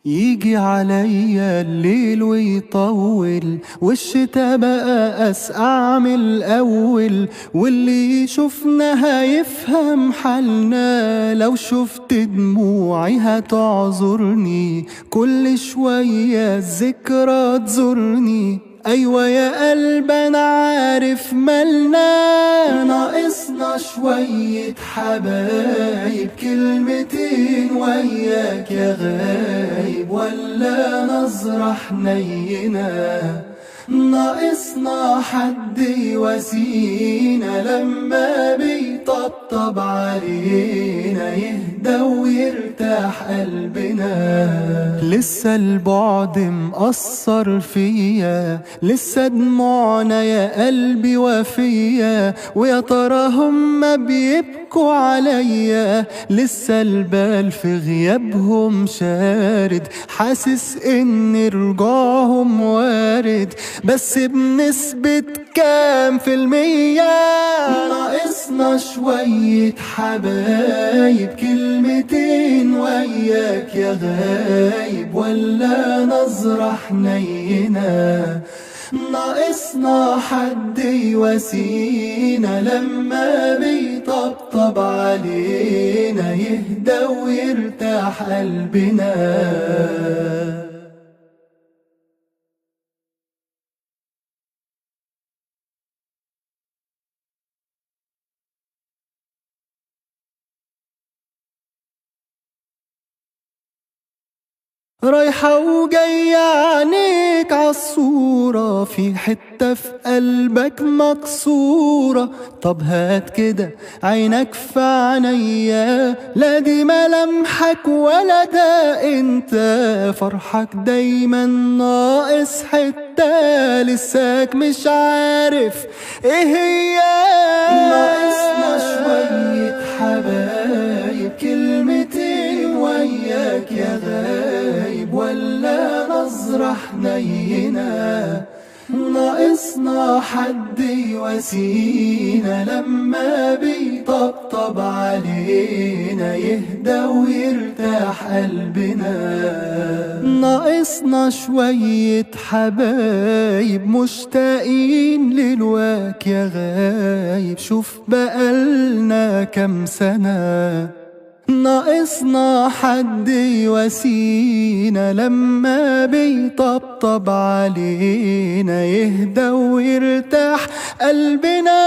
يجي عليا الليل ويطول، والشتا بقى أسقع من الأول، واللي يشوفنا هيفهم حالنا. لو شفت دموعي هتعذرني، كل شوية الذكرى تزورني. أيوة يا قلب أنا عارف مالنا، ناقصنا شوية حبايب، كلمتين وياك يا غايب، ولا نظرة حنينة. ناقصنا حد يواسينا، لما بيطبطب علينا يهدى ويرتاح قلبنا. لسه البعد مأثر فيا، لسه دموعنا يا قلبي وفيا، ويا ترى هما بيبكوا عليا. لسه البال في غيابهم شارد، حاسس ان رجوعهم وارد، بس بنسبة كام في المية؟ ناقصنا شوية حبايب، كلمتين وياك يا غايب، ولا نظرة حنينة. ناقصنا حد يواسينا، لما بيطبطب علينا يهدى ويرتاح قلبنا. رايحة وجاية عينيك عالصورة، في حتة في قلبك مكسورة. طب هات كده عينك في عينيا، لا دي ملامحك ولا ده انت. فرحك دايما ناقص حتة، لساك مش عارف ايه هي. ناقصنا شوية حبايب، كلمتين وياك يا غايب، ولا نظرة حنينة. ناقصنا حد يواسينا، لما بيطبطب علينا يهدى ويرتاح قلبنا. ناقصنا شوية حبايب، مشتاقين للواك يا غايب، شوف بقالنا كام سنة. ناقصنا حد يواسينا، لما بيطبطب علينا يهدى ويرتاح قلبنا.